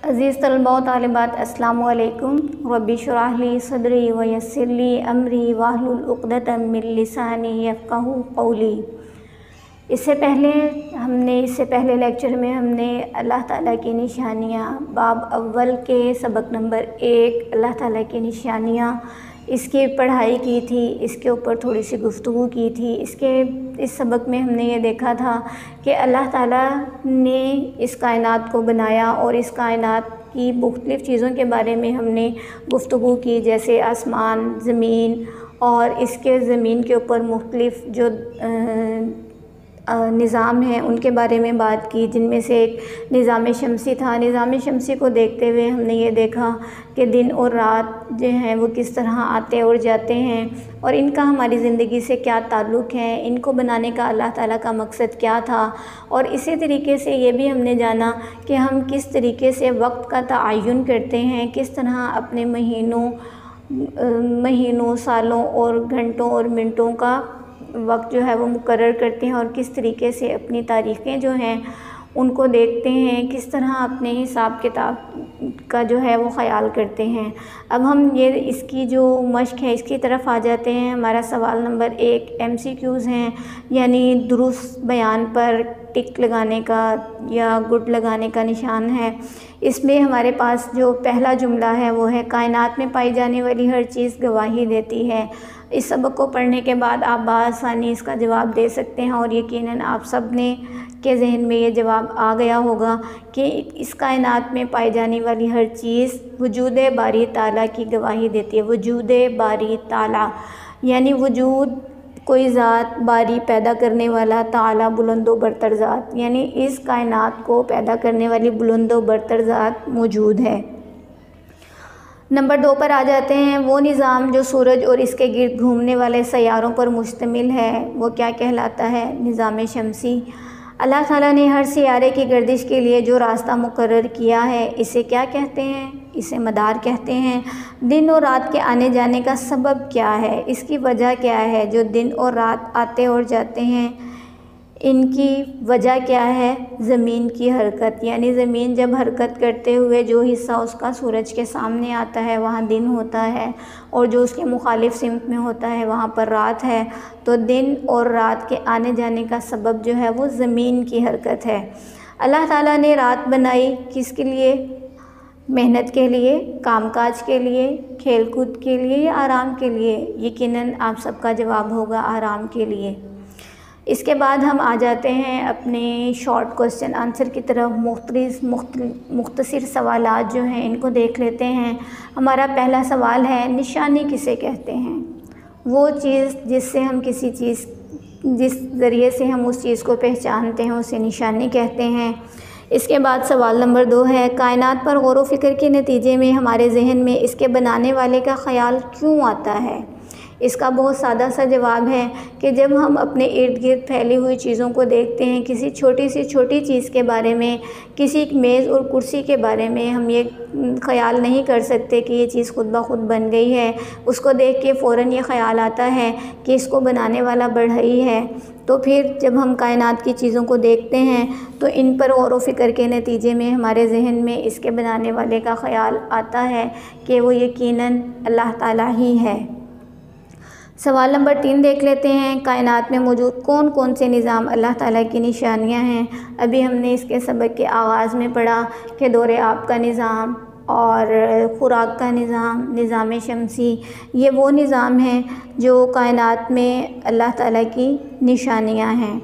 अज़ीज़ तलबा व तालिबात अस्सलामु अलैकुम। रब्बि इश्रह ली सदरी व यस्सिर ली अमरी वाहलुल उक़दतम मिन लिसानी यफ़क़हू क़ौली। इससे पहले लेक्चर में हमने अल्लाह ताला की निशानियाँ बाब अव्वल के सबक नंबर 1 अल्लाह ताला की निशानियाँ इसकी पढ़ाई की थी। इसके ऊपर थोड़ी सी गुफ्तगू की थी। इस सबक में हमने ये देखा था कि अल्लाह ताला ने इस कायनात को बनाया और इस कायनात की मुख्तलिफ़ चीज़ों के बारे में हमने गुफ्तगू की, जैसे आसमान, ज़मीन और इसके ज़मीन के ऊपर मुख्तलिफ़ जो निज़ाम हैं उनके बारे में बात की, जिनमें से एक निज़ाम शमसी था। निज़ाम शमसी को देखते हुए हमने ये देखा कि दिन और रात जो हैं वो किस तरह आते और जाते हैं और इनका हमारी ज़िंदगी से क्या ताल्लुक़ है, इनको बनाने का अल्लाह ताला का मकसद क्या था। और इसी तरीके से ये भी हमने जाना कि हम किस तरीके से वक्त का तआयुन करते हैं, किस तरह अपने महीनों, सालों और घंटों और मिनटों का वक्त जो है वो मुकर्रर करते हैं और किस तरीके से अपनी तारीख़ें जो हैं उनको देखते हैं, किस तरह अपने हिसाब किताब का जो है वो ख़याल करते हैं। अब हम ये इसकी जो मश्क है इसकी तरफ आ जाते हैं। हमारा सवाल नंबर 1 MCQs हैं, यानी दुरुस्त बयान पर टिक लगाने का या गुड लगाने का निशान है। इसमें हमारे पास जो पहला जुमला है वो है, कायनात में पाई जाने वाली हर चीज़ गवाही देती है। इस सबक को पढ़ने के बाद आप बआसानी इसका जवाब दे सकते हैं और यकीनन आप सब ने के जहन में ये जवाब आ गया होगा कि इस कायनात में पाई जाने वाली हर चीज़ वजूद बारी ताला की गवाही देती है। वजूद बारी ताला यानी वजूद कोई ज़ात, बारी पैदा करने वाला, ताला बुलंदो बरतर ज़ात, यानी इस कायनात को पैदा करने वाली बुलंदो बरतर ज़ात मौजूद है। नंबर 2 पर आ जाते हैं। वो निज़ाम जो सूरज और इसके गिर्द घूमने वाले सैयारों पर मुश्तमिल है वो क्या कहलाता है? निज़ाम शमसी। अल्लाह ताला ने हर सियारे की गर्दिश के लिए जो रास्ता मुकर्रर किया है इसे क्या कहते हैं? इसे मदार कहते हैं। दिन और रात के आने जाने का सबब क्या है? इसकी वजह क्या है? जो दिन और रात आते और जाते हैं इनकी वजह क्या है? ज़मीन की हरकत, यानी ज़मीन जब हरकत करते हुए जो हिस्सा उसका सूरज के सामने आता है वहाँ दिन होता है और जो उसके मुखालिफ सिमत में होता है वहाँ पर रात है। तो दिन और रात के आने जाने का सबब जो है वो ज़मीन की हरकत है। अल्लाह ताला ने रात बनाई किसके लिए? मेहनत के लिए, कामकाज के लिए, खेलकूद के लिए या आराम के लिए? यकीनन आप सबका जवाब होगा आराम के लिए। इसके बाद हम आ जाते हैं अपने शॉर्ट क्वेश्चन आंसर की तरफ। मुख्तसर सवालात जो हैं इनको देख लेते हैं। हमारा पहला सवाल है, निशानी किसे कहते हैं? वो चीज़ जिससे हम जिस ज़रिए से हम उस चीज़ को पहचानते हैं उसे निशानी कहते हैं। इसके बाद सवाल नंबर 2 है, कायनात पर गौर व फिक्र के नतीजे में हमारे जहन में इसके बनाने वाले का ख़याल क्यों आता है? इसका बहुत सादा सा जवाब है कि जब हम अपने इर्द गिर्द फैली हुई चीज़ों को देखते हैं, किसी छोटी से छोटी चीज़ के बारे में, किसी मेज़ और कुर्सी के बारे में हम ये ख़याल नहीं कर सकते कि ये चीज़ खुद ब खुद बन गई है। उसको देख के फ़ौरन ये ख़याल आता है कि इसको बनाने वाला बढ़ई है। तो फिर जब हम कायनात की चीज़ों को देखते हैं तो इन पर गौर व फिक्र के नतीजे में हमारे जहन में इसके बनाने वाले का ख़याल आता है कि वो यकीनन अल्लाह ताला ही है। सवाल नंबर 3 देख लेते हैं। कायनात में मौजूद कौन कौन से निज़ाम अल्लाह ताला की निशानियां हैं? अभी हमने इसके सबक के आगाज़ में पढ़ा कि दौरे आब का निज़ाम और खुराक का निज़ाम, निज़ाम शमसी, ये वो निज़ाम हैं जो कायनात में अल्लाह ताला की निशानियां हैं।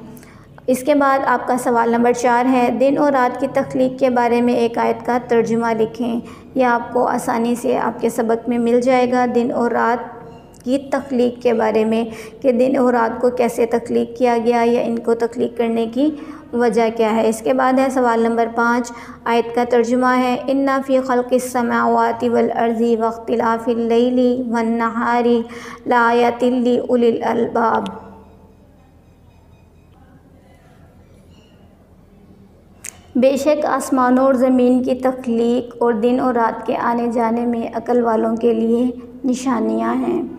इसके बाद आपका सवाल नंबर 4 है, दिन और रात की तख्लीक के बारे में एक आयत का तर्जुमा लिखें। यह आपको आसानी से आपके सबक में मिल जाएगा। दिन और रात की तख्लीक के बारे में कि दिन और रात को कैसे तख्लीक किया गया या इनको तख्लीक करने की वजह क्या है। इसके बाद है सवाल नंबर 5, आयत का तर्जुमा है, इन्ना फ़ी ख़ल्क़िस समावाति वल अर्ज़ि वख्तिलाफ़िल लैली वन नहारी लाआयातिल लिउलिल अलबाब। बेशक आसमानों और ज़मीन की तख्लीक और दिन और रात के आने जाने में अक़ल वालों के लिए निशानियाँ हैं।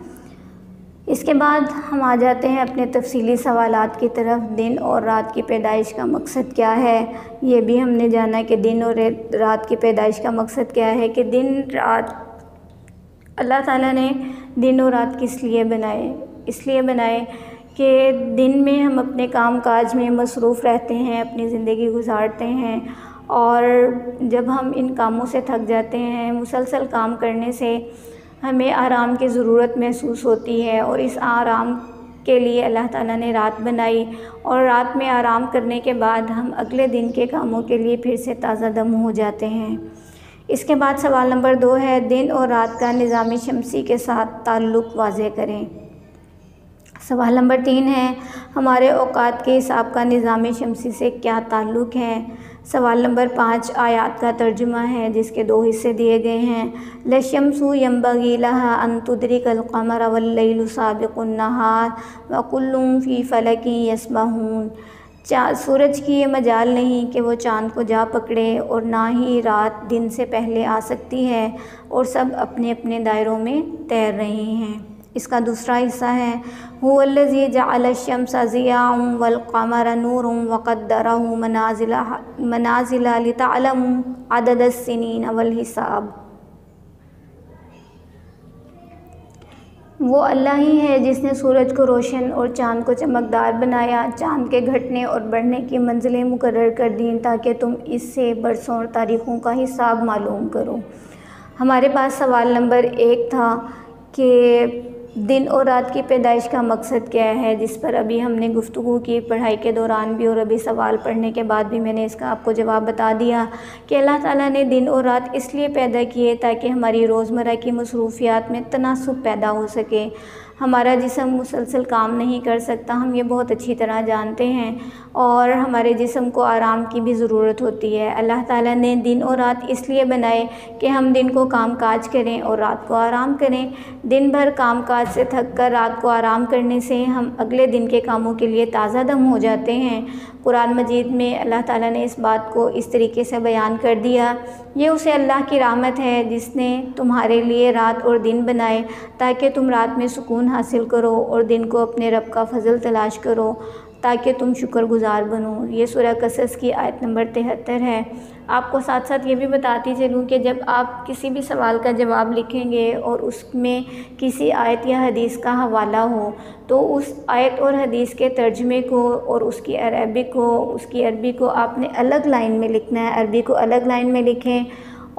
इसके बाद हम आ जाते हैं अपने तफसीली सवालात की तरफ। दिन और रात की पैदाइश का मकसद क्या है, ये भी हमने जाना कि दिन और रात की पैदाइश का मकसद क्या है। कि दिन रात अल्लाह ताला ने दिन और रात किस लिए बनाए, इसलिए बनाए कि दिन में हम अपने काम काज में मसरूफ़ रहते हैं, अपनी ज़िंदगी गुजारते हैं, और जब हम इन कामों से थक जाते हैं, मुसलसल काम करने से हमें आराम की ज़रूरत महसूस होती है, और इस आराम के लिए अल्लाह ताला ने रात बनाई, और रात में आराम करने के बाद हम अगले दिन के कामों के लिए फिर से ताज़ा दम हो जाते हैं। इसके बाद सवाल नंबर 2 है, दिन और रात का निज़ाम शमसी के साथ ताल्लुक़ वाज़ेह करें। सवाल नंबर 3 है, हमारे औकात के हिसाब का निज़ाम शमसी से क्या ताल्लुक़ है। सवाल नंबर 5 आयात का तर्जुमा है, जिसके 2 हिस्से दिए गए हैं। लशम्सु यंबगी लहा अन तुदरिकल क़मर वल्लैलु साबिक़ुन नहार व कुल्लुम फ़ी फ़लकिन यस्बहून। सूरज की ये मजाल नहीं कि वो चाँद को जा पकड़े, और ना ही रात दिन से पहले आ सकती है, और सब अपने अपने दायरों में तैर रहे हैं। इसका दूसरा हिस्सा है, हुवल्लज़ी जअल अश-शम्सा ज़ियाअन वल क़मरा नूरन व क़द्दरहु मनाज़िला लितअलमू अददस्सिनीन वल हिसाब। वो अल्लाह ही है जिसने सूरज को रोशन और चाँद को चमकदार बनाया, चाँद के घटने और बढ़ने की मंजिलें मुकर्रर कर दी, ताकि तुम इससे बरसों और तारीख़ों का हिसाब मालूम करो। हमारे पास सवाल नंबर 1 था कि दिन और रात की पैदाइश का मकसद क्या है, जिस पर अभी हमने गुफ्तगू की पढ़ाई के दौरान भी, और अभी सवाल पढ़ने के बाद भी मैंने इसका आपको जवाब बता दिया कि अल्लाह ताला ने दिन और रात इसलिए पैदा किए ताकि हमारी रोज़मर्रा की मसरूफ़ियात में तनासुब पैदा हो सके। हमारा जिस्म मुसलसल काम नहीं कर सकता, हम ये बहुत अच्छी तरह जानते हैं, और हमारे जिस्म को आराम की भी ज़रूरत होती है। अल्लाह ताला ने दिन और रात इसलिए बनाए कि हम दिन को काम काज करें और रात को आराम करें। दिन भर काम काज से थक कर रात को आराम करने से हम अगले दिन के कामों के लिए ताज़ा दम हो जाते हैं। कुरान मजीद में अल्लाह ताला ने इस बात को इस तरीके से बयान कर दिया, ये उसे अल्लाह की रहमत है जिसने तुम्हारे लिए रात और दिन बनाए ताकि तुम रात में सुकून हासिल करो और दिन को अपने रब का फ़ज़ल तलाश करो ताकि तुम शुक्रगुज़ार बनो। ये सूरह कसस की आयत नंबर 73 है। आपको साथ साथ ये भी बताती चलूँ कि जब आप किसी भी सवाल का जवाब लिखेंगे और उसमें किसी आयत या हदीस का हवाला हो, तो उस आयत और हदीस के तर्जुमे को और उसकी अरबी को आपने अलग लाइन में लिखना है। अरबी को अलग लाइन में लिखें,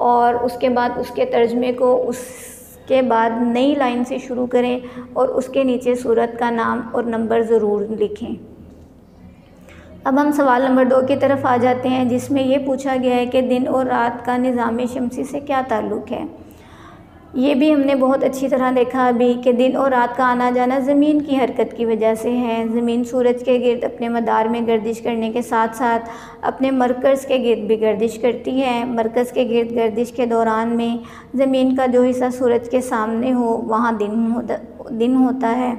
और उसके बाद उसके तर्जुमे को उसके बाद नई लाइन से शुरू करें, और उसके नीचे सूरत का नाम और नंबर ज़रूर लिखें। अब हम सवाल नंबर 2 की तरफ आ जाते हैं, जिसमें ये पूछा गया है कि दिन और रात का निज़ाम शमसी से क्या ताल्लुक़ है। ये भी हमने बहुत अच्छी तरह देखा अभी कि दिन और रात का आना जाना ज़मीन की हरकत की वजह से है। ज़मीन सूरज के गिर्द अपने मदार में गर्दिश करने के साथ साथ अपने मरकज़ के गिर्द भी गर्दिश करती है। मरकज़ के गिर्द गर्दिश के दौरान में ज़मीन का जो हिस्सा सूरज के सामने हो वहाँ दिन होता है।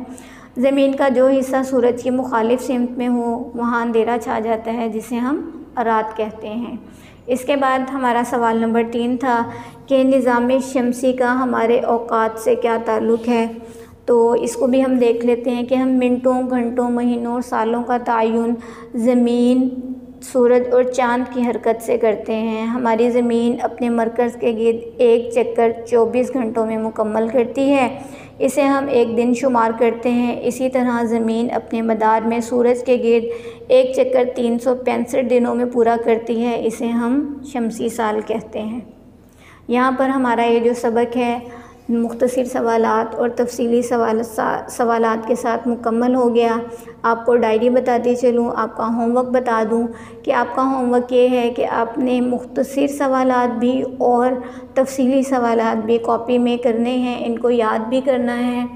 ज़मीन का जो हिस्सा सूरज की मुखालिफ सिमत में हो वहाँ अंधेरा छा जाता है, जिसे हम रात कहते हैं। इसके बाद हमारा सवाल नंबर 3 था कि निज़ाम शमसी का हमारे औकात से क्या ताल्लुक़ है। तो इसको भी हम देख लेते हैं कि हम मिनटों, घंटों, महीनों और सालों का तयन ज़मीन, सूरज और चाँद की हरकत से करते हैं। हमारी ज़मीन अपने मरकज़ के गिर्द एक चक्कर 24 घंटों में मुकम्मल करती है, इसे हम एक दिन शुमार करते हैं। इसी तरह ज़मीन अपने मदार में सूरज के गिर्द एक चक्कर 365 दिनों में पूरा करती है, इसे हम शमसी साल कहते हैं। यहाँ पर हमारा ये जो सबक है मुख्तसर सवालात और तफसीली सवालात के साथ मुकम्मल हो गया। आपको डायरी बताती चलूँ, आपका होमवर्क बता दूँ कि आपका होमवर्क ये है कि आपने मुख्तसर सवालात भी और तफसीली सवालात भी कॉपी में करने हैं, इनको याद भी करना है,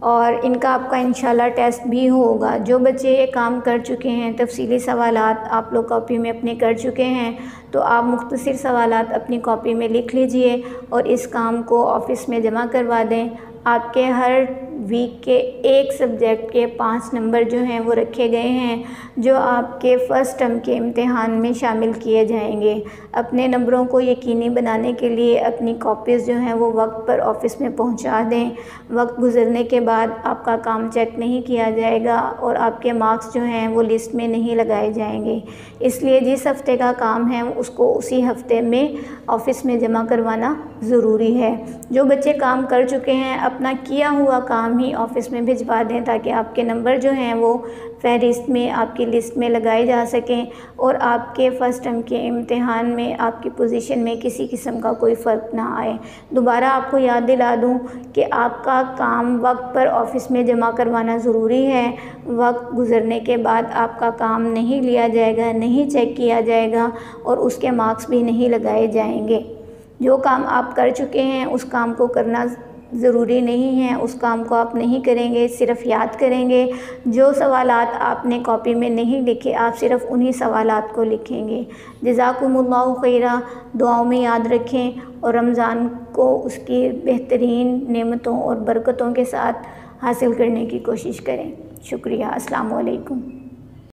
और इनका आपका इंशाल्लाह टेस्ट भी होगा। जो बच्चे ये काम कर चुके हैं, तफसीली सवालात आप लोग कॉपी में अपने कर चुके हैं, तो आप मुख्तसर सवालात अपनी कॉपी में लिख लीजिए और इस काम को ऑफ़िस में जमा करवा दें। आपके हर वीक के एक सब्जेक्ट के 5 नंबर जो हैं वो रखे गए हैं, जो आपके फ़र्स्ट टर्म के इम्तिहान में शामिल किए जाएंगे। अपने नंबरों को यकीनी बनाने के लिए अपनी कॉपीज़ जो हैं वो वक्त पर ऑफ़िस में पहुंचा दें। वक्त गुजरने के बाद आपका काम चेक नहीं किया जाएगा और आपके मार्क्स जो हैं वो लिस्ट में नहीं लगाए जाएंगे। इसलिए जिस हफ़्ते का काम है उसको उसी हफ़्ते में ऑफ़िस में जमा करवाना ज़रूरी है। जो बच्चे काम कर चुके हैं अपना किया हुआ काम ही ऑफ़िस में भिजवा दें, ताकि आपके नंबर जो हैं वो फ़हरिस्त में आपकी लिस्ट में लगाए जा सकें और आपके फ़र्स्ट टर्म के इम्तिहान में आपकी पोजीशन में किसी किस्म का कोई फ़र्क ना आए। दोबारा आपको याद दिला दूं कि आपका काम वक्त पर ऑफ़िस में जमा करवाना ज़रूरी है। वक्त गुज़रने के बाद आपका काम नहीं लिया जाएगा, नहीं चेक किया जाएगा और उसके मार्क्स भी नहीं लगाए जाएंगे। जो काम आप कर चुके हैं उस काम को करना ज़रूरी नहीं है, उस काम को आप नहीं करेंगे, सिर्फ़ याद करेंगे। जो सवालात आपने कॉपी में नहीं लिखे आप सिर्फ़ उन्हीं सवालात को लिखेंगे। जज़ाकुमुल्लाहु खैरा। दुआओं में याद रखें और रमज़ान को उसकी बेहतरीन नेमतों और बरकतों के साथ हासिल करने की कोशिश करें। शुक्रिया। अस्सलामु अलैकुम।